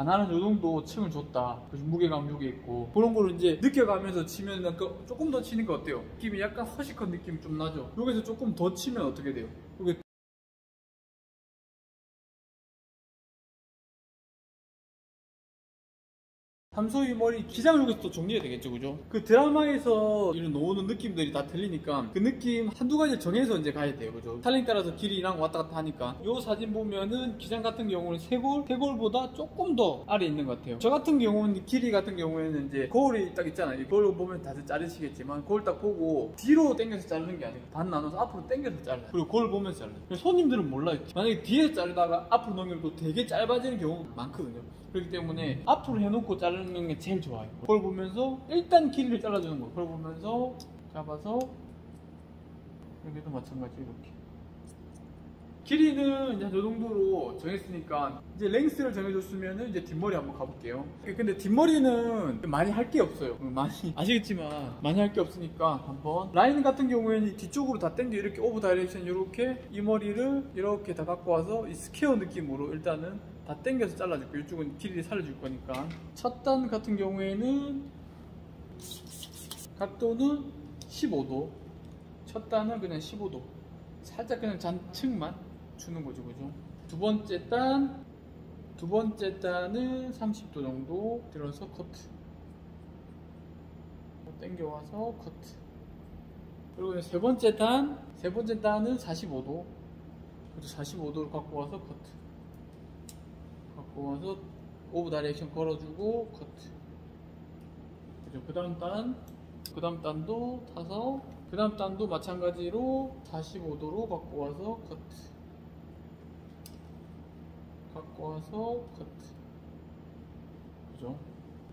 아, 나는 요 정도 층을 줬다. 무게감 요게 있고 그런 거를 이제 느껴가면서 치면 조금 더 치니까 어때요? 느낌이 약간 허식한 느낌이 좀 나죠? 여기서 조금 더 치면 어떻게 돼요? 요게 삼소이 머리 기장을 여기서 또 정리해야 되겠죠, 그죠? 그 드라마에서 이런 나오는 느낌들이 다 들리니까 그 느낌 한두 가지를 정해서 이제 가야 돼요, 그죠? 스타일링 따라서 길이랑 왔다 갔다 하니까 요 사진 보면은 기장 같은 경우는 쇄골보다 조금 더 아래 있는 것 같아요. 저 같은 경우는 길이 같은 경우에는 이제 거울이 딱 있잖아요. 거울 보면 다들 자르시겠지만 거울 딱 보고 뒤로 당겨서 자르는 게 아니고 반 나눠서 앞으로 당겨서 잘라요. 그리고 거울 보면서 잘라요. 손님들은 몰라요. 만약에 뒤에서 자르다가 앞으로 넘기면 또 되게 짧아지는 경우가 많거든요. 그렇기 때문에 앞으로 해놓고 자르는 게 제일 좋아요. 그걸 보면서 일단 길이를 잘라주는 거예요. 그걸 보면서 잡아서 여기도 마찬가지 이렇게 길이는 이제 이 정도로 정했으니까 이제 랭스를 정해줬으면 이제 뒷머리 한번 가볼게요. 근데 뒷머리는 많이 할 게 없어요. 많이 아시겠지만 많이 할 게 없으니까 한번 라인 같은 경우에는 뒤쪽으로 다 당겨 이렇게 오버 다이렉션 이렇게 이 머리를 이렇게 다 갖고 와서 이 스퀘어 느낌으로 일단은 다 당겨서 잘라줄게요. 이쪽은 길이를 살려줄 거니까. 첫 단 같은 경우에는 각도는 15도. 첫 단은 그냥 15도. 살짝 그냥 잔층만 주는 거죠, 그죠? 두 번째 단은 30도 정도 들어서 커트. 당겨와서 커트. 그리고 세 번째 단은 45도. 45도를 갖고 와서 커트. 갖고 와서 오브 다이렉션 걸어주고 커트. 그죠? 그 다음 단도 타서 그 다음 단도 마찬가지로 45도로 갖고 와서 커트. 갖고 와서 커트. 그죠?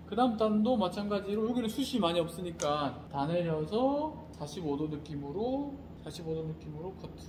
그 다음 단도 마찬가지로 여기는 숱이 많이 없으니까 다 내려서 45도 느낌으로 커트.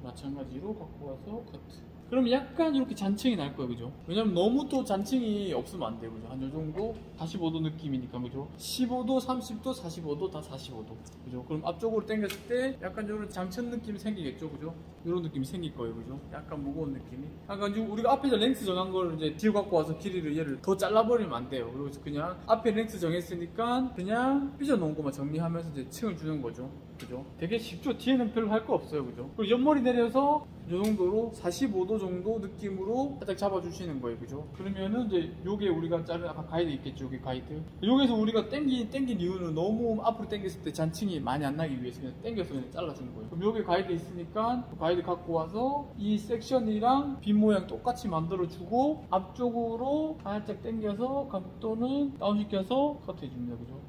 마찬가지로 갖고 와서 커트. 그럼 약간 이렇게 잔층이 날 거예요, 그죠? 왜냐면 너무 또 잔층이 없으면 안 돼요, 그죠? 한 요 정도 45도 느낌이니까, 그죠? 15도, 30도, 45도 다 45도, 그죠? 그럼 앞쪽으로 당겼을 때 약간 이런 장천 느낌이 생기겠죠, 그죠? 이런 느낌이 생길 거예요, 그죠? 약간 무거운 느낌이. 약간 지금 우리가 앞에서 랭스 정한 걸 이제 뒤로 갖고 와서 길이를 얘를 더 잘라버리면 안 돼요. 그래서 그냥 앞에 랭스 정했으니까 그냥 삐져놓은 것만 정리하면서 이제 층을 주는 거죠, 그죠? 되게 쉽죠? 뒤에는 별로 할 거 없어요, 그죠? 그리고 옆머리 내려서 이 정도로 45도 정도 느낌으로 살짝 잡아주시는 거예요, 그죠? 그러면은 이제 요게 우리가 자른 아까 가이드 있겠죠, 여기 가이드. 여기서 우리가 당긴 이유는 너무 앞으로 당겼을 때 잔층이 많이 안 나기 위해서 그냥 당겨서 그냥 잘라주는 거예요. 그럼 여기 가이드 있으니까 가이드 갖고 와서 이 섹션이랑 빗 모양 똑같이 만들어주고 앞쪽으로 살짝 당겨서 각도는 다운시켜서 커트해줍니다, 그죠?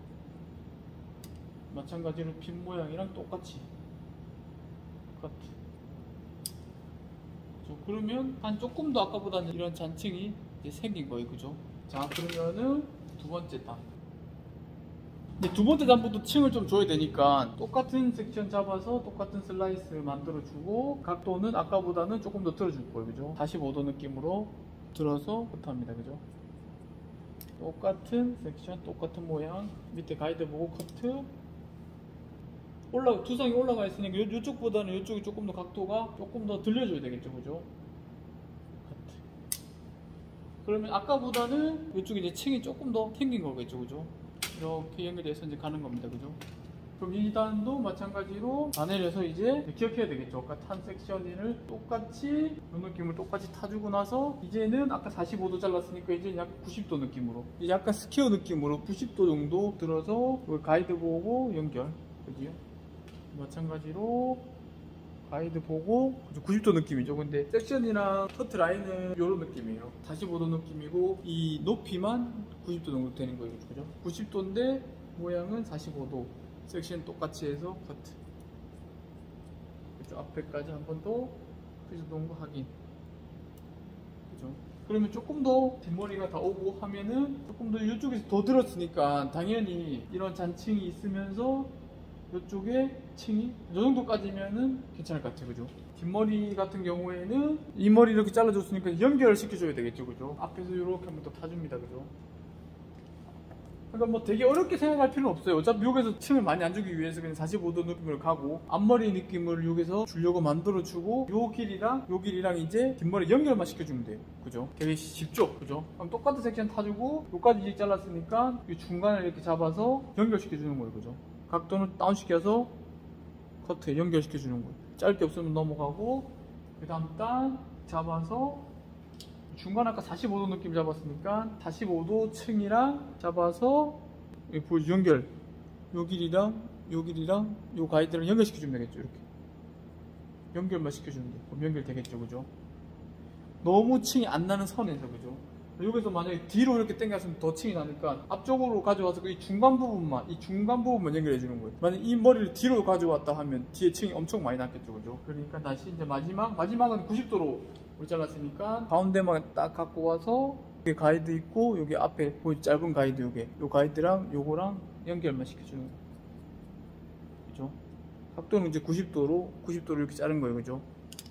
마찬가지로 빗 모양이랑 똑같이 커트. 그러면 한 조금 더 아까보다는 이런 잔층이 이제 생긴 거예요, 그죠? 자, 그러면은 두 번째 단. 근데 두 번째 단부터 층을 좀 줘야 되니까 똑같은 섹션 잡아서 똑같은 슬라이스 만들어주고 각도는 아까보다는 조금 더 들어줄 거예요, 그죠? 45도 느낌으로 들어서 커트합니다, 그죠? 똑같은 섹션, 똑같은 모양, 밑에 가이드 보고 커트. 두상이 올라가 있으니까 이쪽보다는 이쪽이 조금 더 각도가 조금 더 들려줘야 되겠죠, 그죠? 그러면 아까보다는 이쪽에 이제 층이 조금 더 생긴 거겠죠, 그죠? 이렇게 연결돼서 이제 가는 겁니다, 그죠? 그럼 이 단도 마찬가지로 다 내려서 이제 기억해야 되겠죠. 아까 탄 섹션을 똑같이 이 느낌을 똑같이 타주고 나서 이제는 아까 45도 잘랐으니까 이제 약 90도 느낌으로 약간 스퀘어 느낌으로 90도 정도 들어서 가이드 보고 연결, 그죠? 마찬가지로 가이드 보고 90도 느낌이죠. 근데 섹션이랑 커트 라인은 이런 느낌이에요. 45도 느낌이고 이 높이만 90도 정도 되는 거예요, 그죠? 90도인데 모양은 45도. 섹션 똑같이 해서 커트. 그죠? 앞에까지 한 번 더 그래서 농구 확인. 그죠? 그러면 조금 더 뒷머리가 다 오고 하면은 조금 더 이쪽에서 더 들었으니까 당연히 이런 잔층이 있으면서 이쪽에 층이 이 정도까지면은 괜찮을 것 같아요, 그죠? 뒷머리 같은 경우에는 이 머리 이렇게 잘라줬으니까 연결을 시켜줘야 되겠죠, 그죠? 앞에서 이렇게 한번 더 타줍니다, 그죠? 그러니까 뭐 되게 어렵게 생각할 필요는 없어요. 어차피 여기서 층을 많이 안 주기 위해서 그냥 45도 느낌을 가고 앞머리 느낌을 여기서 주려고 만들어주고 요 길이랑 이제 뒷머리 연결만 시켜주면 돼요. 그죠? 되게 쉽죠? 그죠? 그럼 똑같은 섹션 타주고 요까지 이제 잘랐으니까 이 중간을 이렇게 잡아서 연결시켜주는 거예요. 그죠? 각도는 다운시켜서 커트에 연결시켜주는 거예요. 짧게 없으면 넘어가고 그 다음 딱 잡아서 중간 아까 45도 느낌 잡았으니까 45도 층이랑 잡아서 연결 요 길이랑 요 가이드랑 연결시켜주면 되겠죠. 이렇게 연결만 시켜주면 돼요. 그럼 연결되겠죠. 그죠? 너무 층이 안 나는 선에서 그죠? 여기서 만약에 뒤로 이렇게 당겼으면 더 층이 나니까 앞쪽으로 가져와서 이 중간 부분만 연결해 주는 거예요. 만약 이 머리를 뒤로 가져왔다 하면 뒤에 층이 엄청 많이 났겠죠. 그죠? 그러니까 다시 이제 마지막은 90도로 우리 잘랐으니까 가운데만 딱 갖고 와서 여기 가이드 있고 여기 앞에 보이죠? 짧은 가이드 요 가이드랑 요거랑 연결만 시켜주는 거예요. 그죠? 각도는 이제 90도로 이렇게 자른 거예요. 그죠?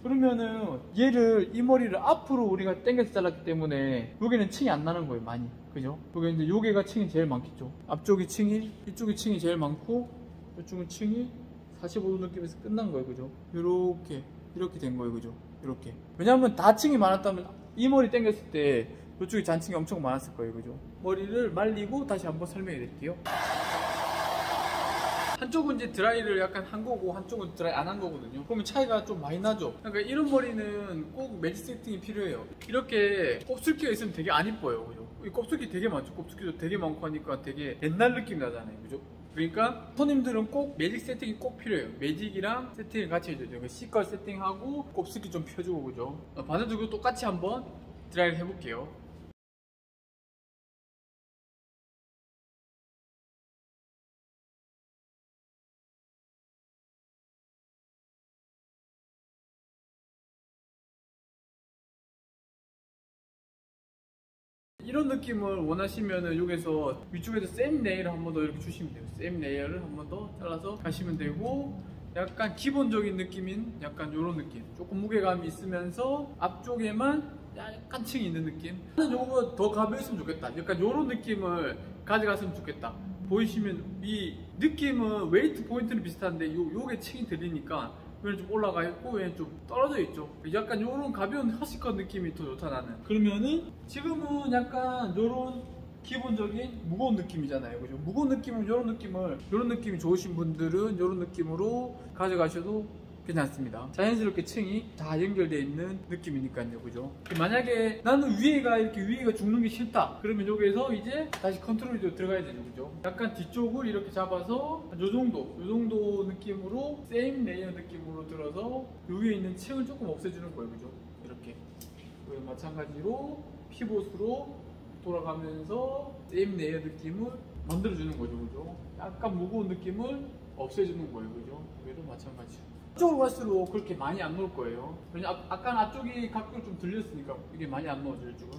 그러면은 이 머리를 앞으로 우리가 당겨서 잘랐기 때문에 여기는 층이 안 나는 거예요. 많이. 그죠? 여기 이제 여기가 층이 제일 많겠죠. 앞쪽이 층이, 이쪽이 층이 제일 많고 이쪽은 층이 45도 느낌에서 끝난 거예요. 그죠? 이렇게 된 거예요. 그죠? 이렇게. 왜냐하면 다 층이 많았다면 이 머리 당겼을 때 이쪽이 잔층이 엄청 많았을 거예요. 그죠? 머리를 말리고 다시 한번 설명해 드릴게요. 한쪽은 이제 드라이를 약간 한 거고 한쪽은 드라이 안 한 거거든요. 그러면 차이가 좀 많이 나죠. 그러니까 이런 머리는 꼭 매직 세팅이 필요해요. 이렇게 곱슬기가 있으면 되게 안 이뻐요. 그죠? 이 곱슬기 되게 많죠. 곱슬기도 되게 많고 하니까 되게 옛날 느낌 나잖아요. 그죠? 그러니까 손님들은 꼭 매직 세팅이 꼭 필요해요. 매직이랑 세팅을 같이 해줘요. C컬 세팅하고 곱슬기 좀 펴주고. 그죠? 반대쪽으로 똑같이 한번 드라이를 해볼게요. 이런 느낌을 원하시면은 여기서 위쪽에서 샘 레이어를 한 번 더 이렇게 주시면 돼요. 샘 레이어를 한 번 더 잘라서 가시면 되고, 약간 기본적인 느낌인 약간 이런 느낌, 조금 무게감이 있으면서 앞쪽에만 약간 층이 있는 느낌. 나는 요거 더 가벼웠으면 좋겠다, 약간 이런 느낌을 가져갔으면 좋겠다. 보이시면 이 느낌은 웨이트 포인트는 비슷한데 요게 층이 들리니까 얘는 좀 올라가 있고 얘는 좀 떨어져 있죠. 약간 요런 가벼운 허시컷 느낌이 더 좋다 나는. 그러면은 지금은 약간 요런 기본적인 무거운 느낌이잖아요. 그죠? 무거운 느낌은 요런 느낌이 좋으신 분들은 요런 느낌으로 가져가셔도 괜찮습니다. 자연스럽게 층이 다 연결되어 있는 느낌이니까요. 그죠? 만약에 나는 위에가 죽는 게 싫다, 그러면 여기에서 이제 다시 컨트롤이 들어가야 되죠. 그죠? 약간 뒤쪽을 이렇게 잡아서 요 정도 느낌으로 세임 레이어 느낌으로 들어서 요 위에 있는 층을 조금 없애주는 거예요. 그죠? 이렇게 마찬가지로 피봇으로 돌아가면서 세임 레이어 느낌을 만들어주는 거죠. 그죠? 약간 무거운 느낌을 없애주는 거예요. 그죠? 여기도 마찬가지. 앞쪽으로 갈수록 그렇게 많이 안 넣을 거예요. 왜냐면 아까 앞쪽이 각도를 좀 들렸으니까 이게 많이 안 넣어져요. 이쪽은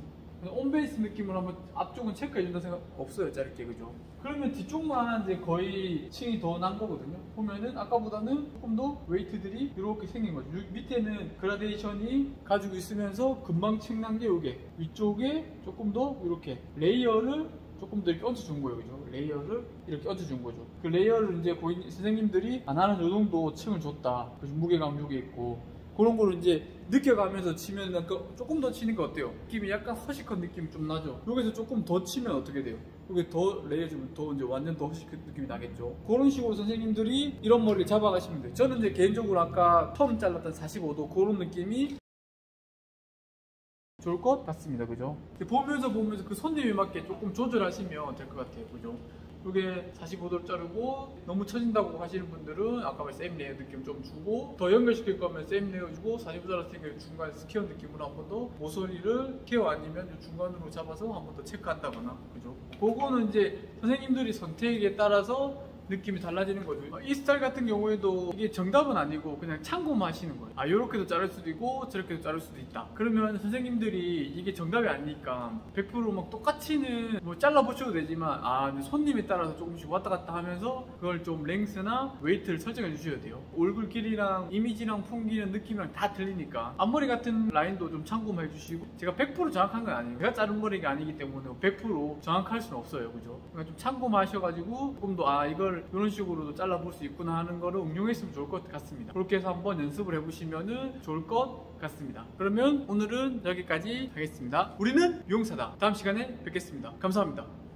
온베이스 느낌으로 한번 앞쪽은 체크해 준다 생각 없어요. 짧게. 그죠? 그러면 뒤쪽만 이제 거의 층이 더 난 거거든요. 보면은 아까보다는 조금 더 웨이트들이 이렇게 생긴 거죠. 밑에는 그라데이션이 가지고 있으면서 금방 층 난 게 요게 위쪽에 조금 더 이렇게 레이어를 조금 더 이렇게 얹어준 거예요. 그죠? 레이어를 이렇게 얹어준 거죠. 그 레이어를 이제 고객 선생님들이 나는 요 정도 층을 줬다, 무게감 요게 있고 그런 거를 이제 느껴가면서 치면 조금 더 치는 거 어때요? 느낌이 약간 허시컷 느낌이 좀 나죠? 여기서 조금 더 치면 어떻게 돼요? 여기 더 레이어 주면 더 이제 완전 더 허시컷 느낌이 나겠죠? 그런 식으로 선생님들이 이런 머리를 잡아가시면 돼요. 저는 이제 개인적으로 아까 처음 잘랐던 45도 그런 느낌이 좋을 것 같습니다. 그죠? 보면서 그 손님에 맞게 조금 조절하시면 될 것 같아요. 그죠? 이게 45도를 자르고 너무 처진다고 하시는 분들은 아까 말 샘 레이어 느낌 좀 주고, 더 연결시킬 거면 샘 레이어 주고, 45도 잘랐으니까 중간에 스퀘어 느낌으로 한 번 더 모서리를 스퀘어 아니면 중간으로 잡아서 한 번 더 체크한다거나. 그죠? 그거는 이제 선생님들이 선택에 따라서 느낌이 달라지는 거죠. 이 스타일 같은 경우에도 이게 정답은 아니고 그냥 참고만 하시는 거예요. 아, 요렇게도 자를 수도 있고 저렇게도 자를 수도 있다. 그러면 선생님들이 이게 정답이 아니니까 100% 똑같이는 잘라보셔도 되지만 근데 손님에 따라서 조금씩 왔다 갔다 하면서 그걸 좀 랭스나 웨이트를 설정해 주셔야 돼요. 얼굴 길이랑 이미지랑 풍기는 느낌이랑 다 틀리니까 앞머리 같은 라인도 좀 참고만 해주시고, 제가 100% 정확한 건 아니에요. 제가 자른 머리가 아니기 때문에 100% 정확할 수는 없어요. 그죠? 그러니까 좀 참고만 하셔가지고 조금 더 이걸 이런 식으로도 잘라볼 수 있구나 하는 거를 응용했으면 좋을 것 같습니다. 그렇게 해서 한번 연습을 해보시면 좋을 것 같습니다. 그러면 오늘은 여기까지 하겠습니다. 우리는 미용사다. 다음 시간에 뵙겠습니다. 감사합니다.